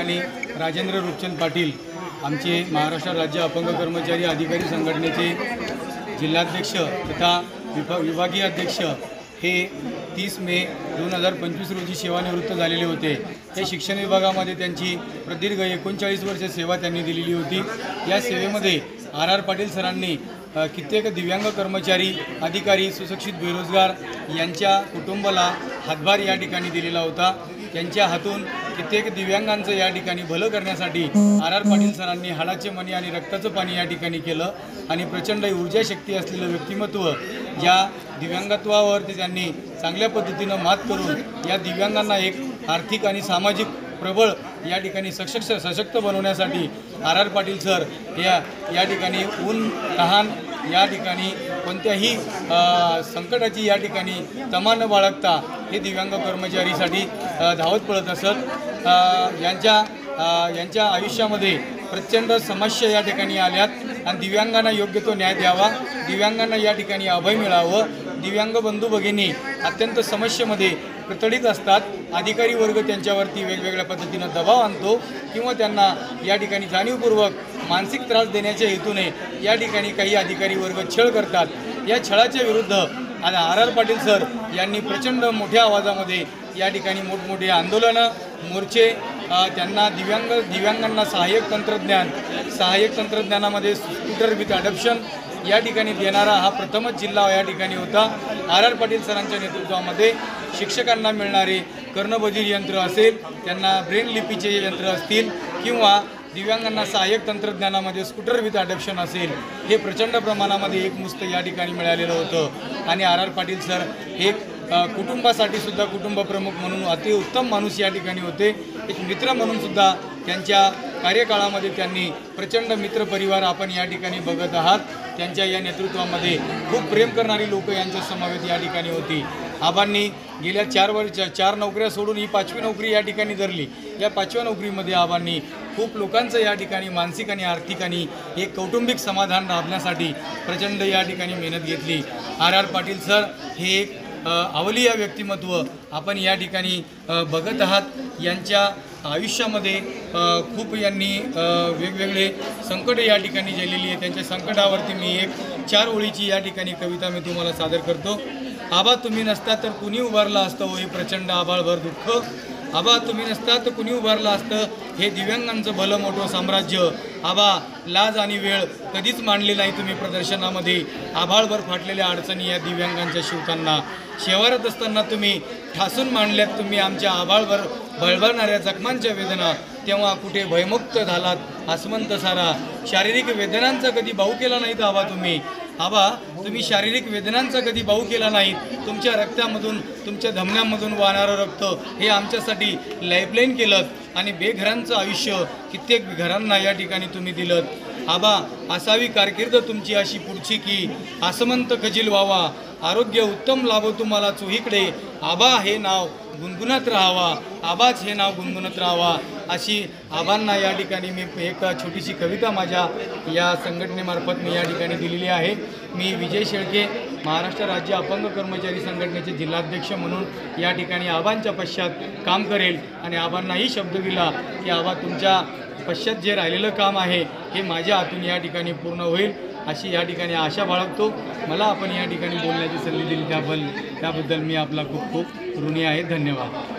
ठिकाणी राजेंद्र रूपचंद पाटील आमचे महाराष्ट्र राज्य अपंग कर्मचारी अधिकारी संघटनेचे जिल्हाध्यक्ष तथा विभागीय अध्यक्ष हे 30 मे 2025 रोजी सेवानिवृत्त झालेले होते। हे शिक्षण विभागामध्ये त्यांची प्रदीर्घ 39 वर्ष सेवा त्यांनी दिलेली होती। या सेवेमध्ये आर पाटील सरांनी कित्येक दिव्यांग कर्मचारी अधिकारी सुशिक्षित बेरोजगार यांच्या कुटुंबाला हातभार या ठिकाणी दिलेला होता। त्यांच्या हातून कित्येक दिव्यांगांचं या ठिकाणी भलं करण्यासाठी आर पाटील सरांनी हाडाचे मणी आणि रक्ताचं पाणी या ठिकाणी केलं आणि प्रचंड ऊर्जा शक्ती असलेलं व्यक्तिमत्व ज्या दिव्यांगत्वावरती त्यांनी चांगल्या पद्धतीनं मात करून या दिव्यांगांना एक आर्थिक आणि सामाजिक प्रबळ या ठिकाणी सशक्त बनवण्यासाठी आर पाटील सर या ठिकाणी ऊन तहान या ठिकाणी कोणत्याही संकटाची या ठिकाणी तमा न बाळगता हे दिव्यांग कर्मचारीसाठी धावत पळत असत। यांच्या आयुष्यामध्ये प्रचंड समस्या या ठिकाणी आल्यात आणि दिव्यांगांना योग्य तो न्याय द्यावा, दिव्यांगांना या ठिकाणी अभय मिळावं। दिव्यांग बंधू भगिनी अत्यंत समस्येमध्ये प्रतडीत असतात। अधिकारी वर्ग त्यांच्यावरती वेगवेगळ्या पद्धतीनं दबाव आणतो किंवा त्यांना या ठिकाणी जाणीवपूर्वक मानसिक त्रास देण्याच्या हेतूने या ठिकाणी काही अधिकारी वर्ग छळ करतात। या छळाच्या विरुद्ध आर पाटील सर यांनी प्रचंड मोठ्या आवाजामध्ये या ठिकाणी मोठमोठे आंदोलनं मोर्चे त्यांना दिव्यांगांना सहाय्यक तंत्रज्ञानामध्ये स्कूटर विथ अडॉप्शन या ठिकाणी देणारा हा प्रथमच जिल्हा या ठिकाणी होता। आर पाटील सरांच्या नेतृत्वामध्ये शिक्षकांना मिळणारे कर्णबधिर यंत्र असेल, त्यांना ब्रेन लिपीचे यंत्र असतील किंवा दिव्यांगांना सहाय्यक तंत्रज्ञानामध्ये स्कूटर विथ अडॉप्शन असेल, हे प्रचंड प्रमाणामध्ये एकमुस्त या ठिकाणी मिळालेलं होतं। आणि आर पाटील सर हे कुटुंबासाठी सुद्धा कुटुंब प्रमुख म्हणून अतिउत्तम माणूस या ठिकाणी होते। एक मित्र म्हणून सुद्धा त्यांच्या कार्यकाळामध्ये त्यांनी प्रचंड मित्रपरिवार आपण या ठिकाणी बघत आहात। त्यांच्या या नेतृत्वामध्ये खूप प्रेम करणारी लोक यांच्या समवेत या ठिकाणी होती। आबांनी गेल्या 4 नोकऱ्या सोडून ही 5वी नोकरी या ठिकाणी धरली। या 5व्या नोकरीमध्ये आबांनी खूप लोकांचं या ठिकाणी मानसिक आणि आर्थिक आणि एक कौटुंबिक समाधान राखण्यासाठी प्रचंड या ठिकाणी मेहनत घेतली। आर पाटील सर हे एक अवलिया व्यक्तिमत्व आपण या ठिकाणी बघत आहात। यांच्या आयुष्यामध्ये खूप यांनी वेगवेगळे संकट या ठिकाणी झेललेली आहे। त्यांच्या संकटावरती मी एक 4 ओळीची या ठिकाणी कविता मी तुम्हाला सादर करतो। आबा तुम्ही नसता तर कुणी उभारलं असतं हे प्रचंड आभाळभर दुःख, आबा तुम्ही नसता तर कुणी उभारलं असतं हे दिव्यांगांचं भलं मोठं साम्राज्य। आबा लाज आणि वेळ कधीच मांडली नाही तुम्ही प्रदर्शनामध्ये, आभाळभर फाटलेल्या अडचणी या दिव्यांगांच्या शिवताना शेवारत असताना तुम्ही ठासून मांडल्यात तुम्ही आमच्या आभाळभर बळबळणाऱ्या जखमांच्या वेदना। तेव्हा कुठे भयमुक्त झालात आसमंत सारा, शारीरिक वेदनांचा कधी बाऊ केला नाहीत आबा तुम्ही शारीरिक वेदनांचा कधी बाऊ केला नाहीत। तुमच्या रक्तामधून तुमच्या धमन्यांमधून वाहणारं रक्त हे आमच्यासाठी लाईफलाईन केलं आणि बेघरांचं आयुष्य कित्येक घरांना या ठिकाणी तुम्ही दिलं। आबा असावी कारकीर्द तुमची अशी पुढची की आसमंत खजील व्हावा, आरोग्य उत्तम लाभो तुम्हाला चोहीकडे, आबा हे नाव गुणगुणत राहावा, आबाच हे नाव गुणगुणत राहावा। अशी आबांना या ठिकाणी मी एक छोटीशी कविता माझ्या या संघटनेमार्फत मी या ठिकाणी दिलेली आहे। मी विजय शेळके महाराष्ट्र राज्य अपंग कर्मचारी संघटनेचे जिल्हाध्यक्ष म्हणून या ठिकाणी आबांच्या पश्चात काम करेल आणि आबांनाही शब्द दिला की आबा तुमच्या पश्चात जे राहिलेलं काम आहे हे माझ्या हातून या ठिकाणी पूर्ण होईल अशी या ठिकाणी आशा बाळगतो। मला आपण या ठिकाणी बोलण्याची संधी दिली त्याबद्दल मी आपला खूप खूप ऋणी आहे। धन्यवाद।